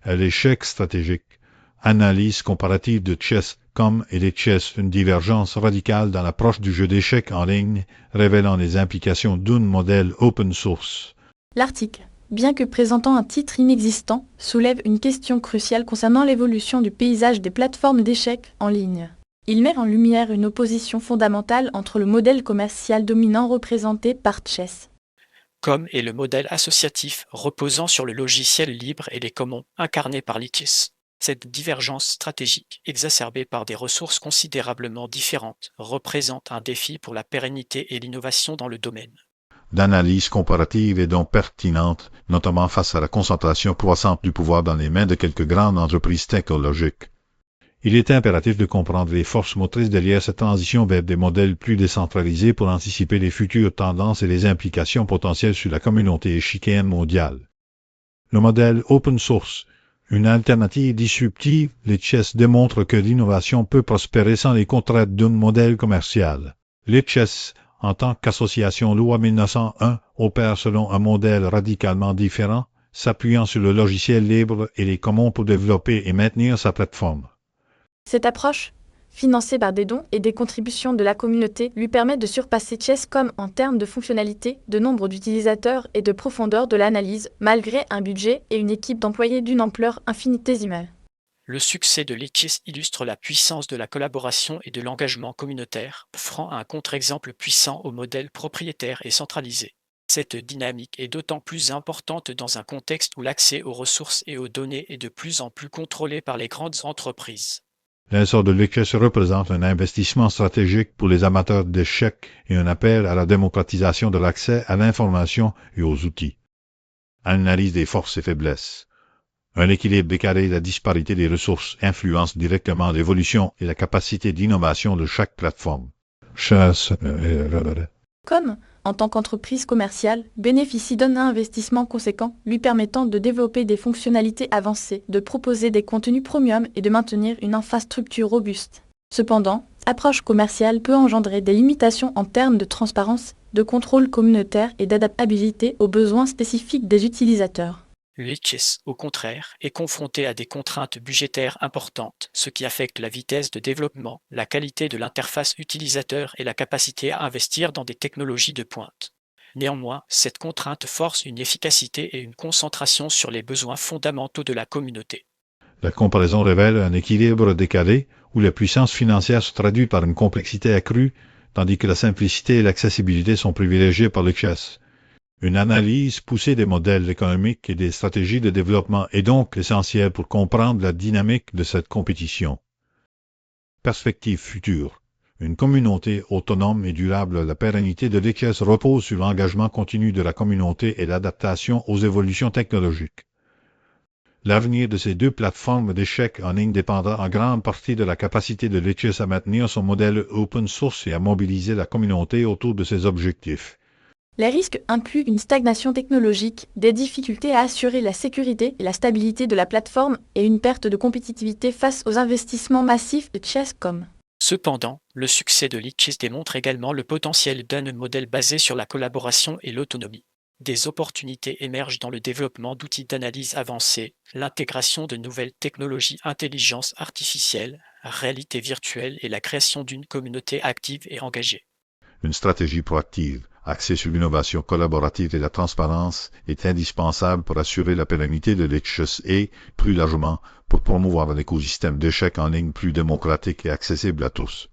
l'échec stratégique, analyse comparative de Chess.com et des Chess, une divergence radicale dans l'approche du jeu d'échecs en ligne, révélant les implications d'un modèle open source. L'article, bien que présentant un titre inexistant, soulève une question cruciale concernant l'évolution du paysage des plateformes d'échecs en ligne. Il met en lumière une opposition fondamentale entre le modèle commercial dominant représenté par Chess.com et le modèle associatif reposant sur le logiciel libre et les commons incarnés par Lichess. Cette divergence stratégique, exacerbée par des ressources considérablement différentes, représente un défi pour la pérennité et l'innovation dans le domaine. D'analyse comparative et donc pertinente, notamment face à la concentration croissante du pouvoir dans les mains de quelques grandes entreprises technologiques. Il est impératif de comprendre les forces motrices derrière cette transition vers des modèles plus décentralisés pour anticiper les futures tendances et les implications potentielles sur la communauté échiquienne mondiale. Le modèle open source, une alternative disruptive, Lichess démontre que l'innovation peut prospérer sans les contraintes d'un modèle commercial. Lichess, en tant qu'association loi 1901, opère selon un modèle radicalement différent, s'appuyant sur le logiciel libre et les commons pour développer et maintenir sa plateforme. Cette approche, financée par des dons et des contributions de la communauté, lui permet de surpasser Chess.com en termes de fonctionnalité, de nombre d'utilisateurs et de profondeur de l'analyse, malgré un budget et une équipe d'employés d'une ampleur infinitésimale. Le succès de Lichess illustre la puissance de la collaboration et de l'engagement communautaire, offrant un contre-exemple puissant au modèle propriétaire et centralisé. Cette dynamique est d'autant plus importante dans un contexte où l'accès aux ressources et aux données est de plus en plus contrôlé par les grandes entreprises. L'essor de Lichess représente un investissement stratégique pour les amateurs d'échecs et un appel à la démocratisation de l'accès à l'information et aux outils. Analyse des forces et faiblesses. Un équilibre décalé et la disparité des ressources influencent directement l'évolution et la capacité d'innovation de chaque plateforme. Comme, en tant qu'entreprise commerciale, bénéficie d'un investissement conséquent, lui permettant de développer des fonctionnalités avancées, de proposer des contenus premium et de maintenir une infrastructure robuste. Cependant, l'approche commerciale peut engendrer des limitations en termes de transparence, de contrôle communautaire et d'adaptabilité aux besoins spécifiques des utilisateurs. Lichess, au contraire, est confronté à des contraintes budgétaires importantes, ce qui affecte la vitesse de développement, la qualité de l'interface utilisateur et la capacité à investir dans des technologies de pointe. Néanmoins, cette contrainte force une efficacité et une concentration sur les besoins fondamentaux de la communauté. La comparaison révèle un équilibre décalé où la puissance financière se traduit par une complexité accrue, tandis que la simplicité et l'accessibilité sont privilégiées par Lichess. Une analyse poussée des modèles économiques et des stratégies de développement est donc essentielle pour comprendre la dynamique de cette compétition. Perspective future. Une communauté autonome et durable. La pérennité de Lichess repose sur l'engagement continu de la communauté et l'adaptation aux évolutions technologiques. L'avenir de ces deux plateformes d'échecs en ligne dépendra en grande partie de la capacité de Lichess à maintenir son modèle open source et à mobiliser la communauté autour de ses objectifs. Les risques incluent une stagnation technologique, des difficultés à assurer la sécurité et la stabilité de la plateforme et une perte de compétitivité face aux investissements massifs de Chess.com. Cependant, le succès de Lichess démontre également le potentiel d'un modèle basé sur la collaboration et l'autonomie. Des opportunités émergent dans le développement d'outils d'analyse avancés, l'intégration de nouvelles technologies intelligence artificielle, réalité virtuelle et la création d'une communauté active et engagée. Une stratégie proactive, axée sur l'innovation collaborative et la transparence, est indispensable pour assurer la pérennité de Lichess et, plus largement, pour promouvoir un écosystème d'échecs en ligne plus démocratique et accessible à tous.